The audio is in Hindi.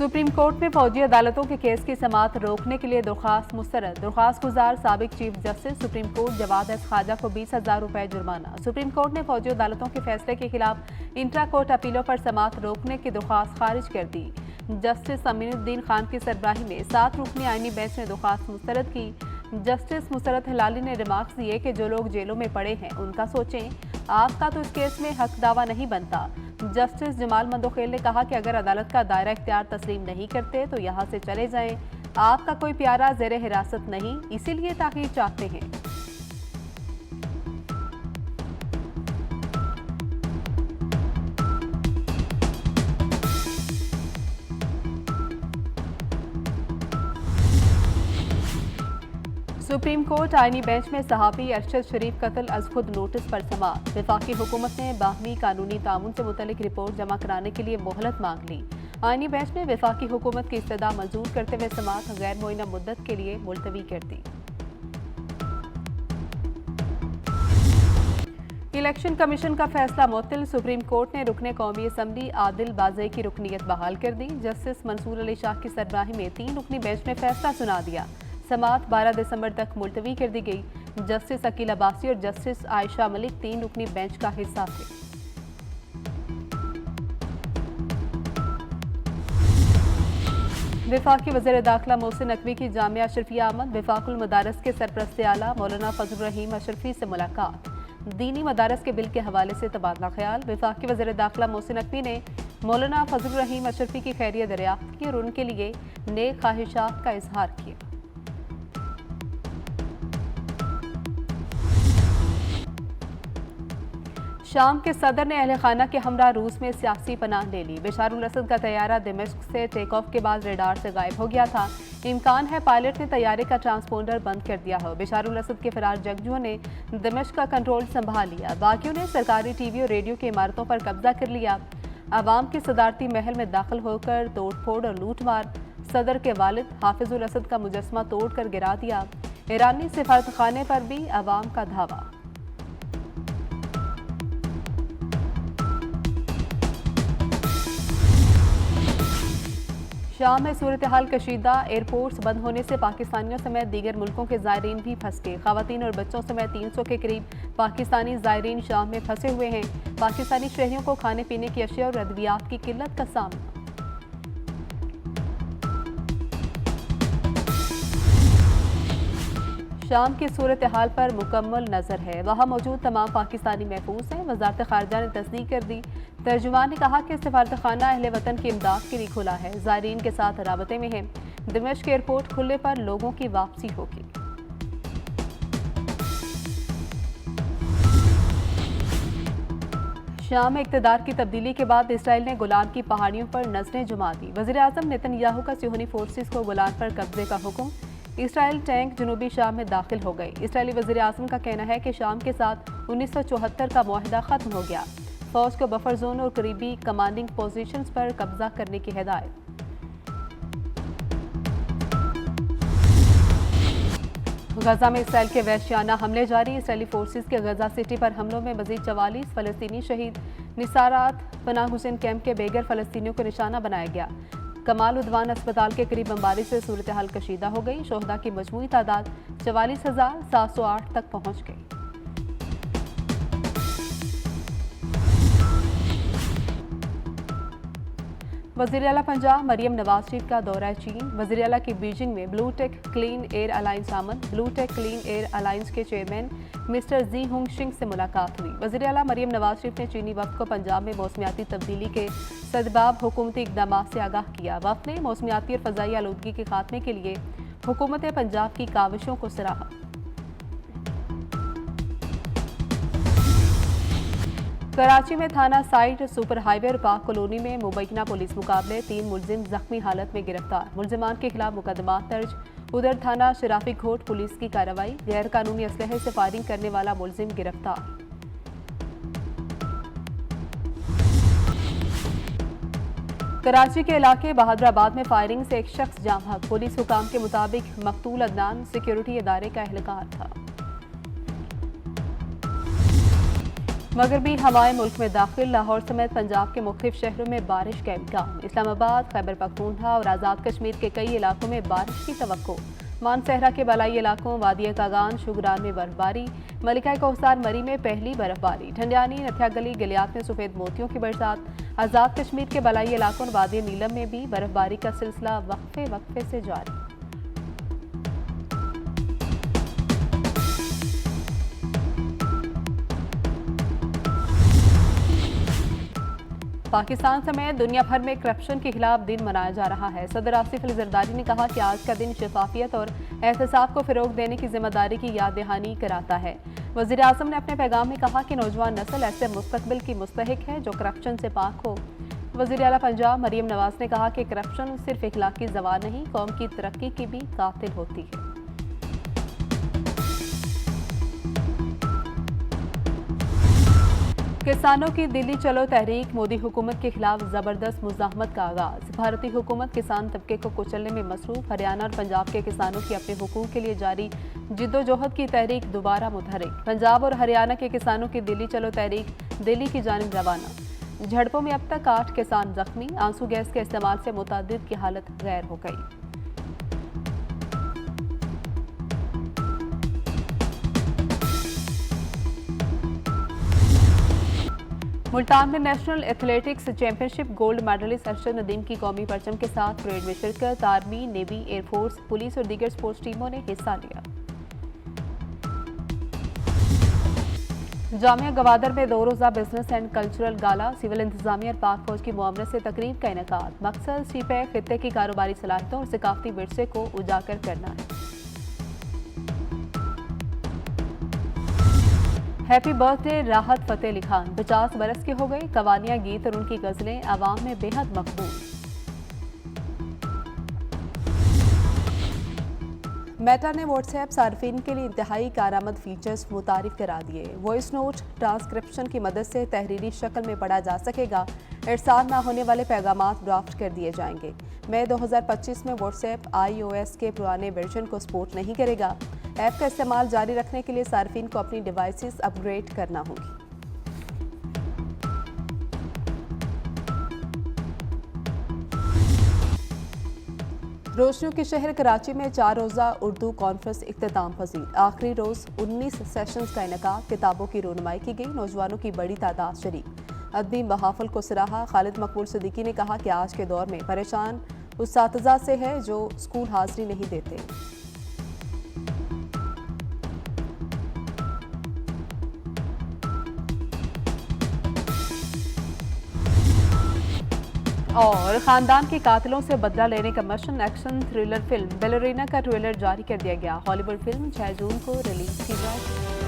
सुप्रीम कोर्ट में फौजी अदालतों के केस की समाअत रोकने के लिए दरख्वास्त मुस्तरद। दरख्वास्त गुजार साबिक chief justice supreme court Jawad S Khawaja को 20,000 रुपए जुर्माना। सुप्रीम कोर्ट ने फौजी अदालतों के फैसले के खिलाफ इंट्रा कोर्ट अपीलों पर समाअत रोकने की दरख्वास्त खारिज कर दी। जस्टिस अमीनुद्दीन खान की सरबराही में 7 रुकनी आईनी बेंच ने दरख्वास्त मुस्तरद की। जस्टिस मुसरत हिलाली ने रिमार्क्स दिए कि जो लोग जेलों में पड़े हैं उनका सोचें, आपका तो इस केस में हक दावा नहीं बनता। जस्टिस जमाल मंदोखेल ने कहा कि अगर अदालत का दायरा इख्तियार तस्लीम नहीं करते तो यहाँ से चले जाएं। आपका कोई प्यारा जेर हिरासत नहीं, इसीलिए ताकीद चाहते हैं। सुप्रीम कोर्ट आईनी बेंच में सहाफ़ी अरशद शरीफ कत्ल अज खुद नोटिस पर समाअत। वफाकी हुकूमत ने बाहमी कानूनी ताउन से मुतल्लिक रिपोर्ट जमा कराने के लिए मोहलत मांग ली। आईनी बेंच ने वफाकी हुकूमत की इस्तदा मंजूर करते हुए समाअत गैर मुअय्यना मुद्दत के लिए मुलतवी कर दी। इलेक्शन कमीशन का फैसला मुअत्तल। सुप्रीम कोर्ट ने रुकने कौमी असम्बली आदिल बाज़ई की रुकनीत बहाल कर दी। जस्टिस मंसूर अली शाह की सरबराही में 3 रुकनी बेंच ने फैसला सुना दिया। समाअत 12 दिसंबर तक मुलतवी कर दी गई। जस्टिस अकील अब्बासी और जस्टिस आयशा मलिक 3 रुकनी बेंच का हिस्सा थे। वफाकी वज़ीर दाखिला मोहसिन नकवी की जामिया अशरफिया अहमद वफाकुल मदारस के सरपरस्त आला मौलाना फजल रहीम अशरफी से मुलाकात। दीनी मदारस के बिल के हवाले से तबादला ख्याल। वफाकी वज़ीर दाखिला मोहसिन नकवी ने मौलाना फजल रहीम अशरफी की खैरियत दरियाफ्त की और उनके लिए नेक ख्वाहिशात का इजहार किया। शाम के सदर ने अहले खाना के हमरा रूस में सियासी पनाह ले ली। बशारुल असद का तैयारा दिमश्क से टेक ऑफ के बाद रेडार से गायब हो गया था। इम्कान है पायलट ने तैयारे का ट्रांसपोंडर बंद कर दिया हो। बशारुल असद के फरार जंगजुओं ने दिमश्क का कंट्रोल संभाल लिया। बाकियों ने सरकारी टीवी और रेडियो की इमारतों पर कब्जा कर लिया। अवाम के सदारती महल में दाखिल होकर तोड़फोड़ और लूटमार। सदर के वालिद हाफिजुल असद का मुजस्मा तोड़कर गिरा दिया। ईरानी सिफारतखाने पर भी अवाम का धावा। शाम में सूरत हाल कशीदा। एयरपोर्ट्स बंद होने से पाकिस्तानियों समेत दीगर मुल्कों के ज़ायरीन भी फंस गए। ख़वातीन और बच्चों समेत 300 के करीब पाकिस्तानी ज़ायरीन शाम में फंसे हुए हैं। पाकिस्तानी शहरियों को खाने पीने की अशिया और अद्वियात की किल्लत का सामना। शाम की सूरत हाल पर मुकम्मल नज़र है। वहाँ मौजूद तमाम पाकिस्तानी महफूज हैं। वज़ारत ख़ारिजा ने तस्दीक कर दी। तर्जुमान ने कहा कि सफारतखाना अहले वतन की इमदाद के लिए खुला है। ज़ायरीन के साथ राबते में है। दिमश्क एयरपोर्ट खुलने पर लोगों की वापसी होगी। शाम में इक़्तिदार की तब्दीली के बाद इसराइल ने गोलान की पहाड़ियों पर नजरें जुमा दी। वज़ीर आज़म नेतन्याहू का सियोनी फोर्सेस को गोलान पर कब्जे का हुक्म। इसराइल टैंक जनूबी शाम में दाखिल हो गए। इसराइली वज़ीर आज़म का कहना है कि शाम के साथ 1974 का मुआहदा ख़त्म हो गया। फौज को बफर जोन और करीबी कमांडिंग पोजीशंस पर कब्जा करने की हिदायत। गजा में इसराइल के वहशियाना हमले जारी। इसराइली फोर्सेस के गजा सिटी पर हमलों में मजीद 44 फलस्तीनी शहीद। निसारात पनाह हुसैन कैंप के बेघर फलस्तीनियों को निशाना बनाया गया। कमाल उद्वान अस्पताल के करीब बमबारी से सूरत हाल कशीदा हो गई। शोहदा की मजमूई तादाद 44,708 तक पहुँच गई। वज़ीर आला पंजाब मरियम नवाज शरीफ का दौरा चीन। वज़ीर आला की बीजिंग में blue tech clean air alliance आमद। Blue tech clean air alliance के chairman mister Ji Hung Shing से मुलाकात हुई। वज़ीर आला मरियम नवाज शरीफ ने चीनी वफ़द को पंजाब में मौसमियाती तब्दीली के सदबाब हुकूमती इक़दाम से आगाह किया। वफ़द ने मौसमियाती और फ़ज़ाई आलूदगी के खात्मे के लिए हुकूमत पंजाब की काविशों को सराहा। कराची में थाना साइट सुपर हाईवे और पाक कॉलोनी में मुबैना पुलिस मुकाबले। 3 मुलजिम जख्मी हालत में गिरफ्तार। मुलजिमान के खिलाफ मुकदमा दर्ज। उधर थाना शराफी घोट पुलिस की कार्रवाई। गैर कानूनी असलहे से फायरिंग करने वाला मुलजिम गिरफ्तार। कराची के इलाके बहादुराबाद में फायरिंग से एक शख्स जाँ बहक। पुलिस हुकाम के मुताबिक मकतूल अदनान सिक्योरिटी इदारे का एहलकार था। मगरबी हवाएं मुल्क में दाखिल, लाहौर समेत पंजाब के मुख्तलिफ शहरों में बारिश का इम्कान। इस्लामाबाद, खैबर पख्तूनख्वा और आज़ाद कश्मीर के कई इलाकों में बारिश की तवक्को। मानसहरा के बलाई इलाकों वादिया कागान, शुगरान में बर्फबारी। मलिका कोहसार मरी में पहली बर्फबारी। ठंडियानी, नथिया गली, गलियात में सफ़ेद मोतियों की बरसात। आज़ाद कश्मीर के बलाई इलाकों और वादिया नीलम में भी बर्फबारी का सिलसिला वक्फे वक्फे से जारी। पाकिस्तान समेत दुनिया भर में करप्शन के खिलाफ दिन मनाया जा रहा है। सदर आसिफ अली जरदारी ने कहा कि आज का दिन शफाफियत और एहतसाब को फ़रोग देने की जिम्मेदारी की याद दहानी कराता है। वज़ीर आज़म ने अपने पैगाम में कहा कि नौजवान नस्ल ऐसे मुस्तकबिल की मुस्तहिक है जो करप्शन से पाक हो। वज़ीर आला पंजाब मरीम नवाज ने कहा कि करप्शन सिर्फ इखलाकी ज़वाल नहीं, कौम की तरक्की की भी कातिल होती है। किसानों की दिल्ली चलो तहरीक, मोदी हुकूमत के खिलाफ जबरदस्त मुजाहमत का आगाज। भारतीय हुकूमत किसान तबके को कुचलने में मसरूफ। हरियाणा और पंजाब के किसानों की अपने हुकूक के लिए जारी जिद्दोजहद की तहरीक दोबारा मुतहरिक। पंजाब और हरियाणा के किसानों की दिल्ली चलो तहरीक दिल्ली की जानिब रवाना। झड़पों में अब तक 8 किसान जख्मी। आंसू गैस के इस्तेमाल से मुतअद्दिद की हालत गैर हो गई। मुल्तान में national athletics championship gold medallist Arshad Nadeem की कौमी परचम के साथ परेड में शिरकत। आर्मी, नेवी, एयरफोर्स, पुलिस और दीगर स्पोर्ट्स टीमों ने हिस्सा लिया। जामिया गवादर में 2 रोज़ा business and cultural gala, civil इंतजामिया और पाक फौज की मुआवनत से तकरीब का इनेकाद। मकसद सीपैक खित्ते की कारोबारी सलाहियतों और सकाफती विरसे को उजागर करना है। हैप्पी बर्थडे राहत फतेह अली खान, 50 बरस के हो गए। कवालियां, गीत और उनकी गजलें आवाम में बेहद मकबूल। मेटा ने व्हाट्सएप सार्फिन के लिए इंतहाई कारआमद फीचर्स मुतारिफ करा दिए। वॉइस नोट ट्रांसक्रिप्शन की मदद से तहरीरी शक्ल में पढ़ा जा सकेगा। इरसाल न होने वाले पैगामात ड्राफ्ट कर दिए जाएंगे। मई 2025 में व्हाट्सएप iOS के पुराने वर्जन को सपोर्ट नहीं करेगा। ऐप का इस्तेमाल जारी रखने के लिए सार्फिन को अपनी डिवाइसेस अपग्रेड करना होगी। रोशनियों के शहर कराची में 4 रोज़ा उर्दू कॉन्फ्रेंस इख्तिताम पजीर। आखिरी रोज़ 19 सेशंस का इनेकाद। किताबों की रोनुमाई की गई। नौजवानों की बड़ी तादाद शरीक। अदबी महाफिल को सराहा। खालिद मकबूल सिद्दीकी ने कहा कि आज के दौर में परेशान उस साथीज़ा से है जो स्कूल हाजिरी नहीं देते। और खानदान के कातिलों से बदला लेने का mission. Action thriller film ballerina का ट्रेलर जारी कर दिया गया। हॉलीवुड फिल्म 6 जून को रिलीज की जाएगी।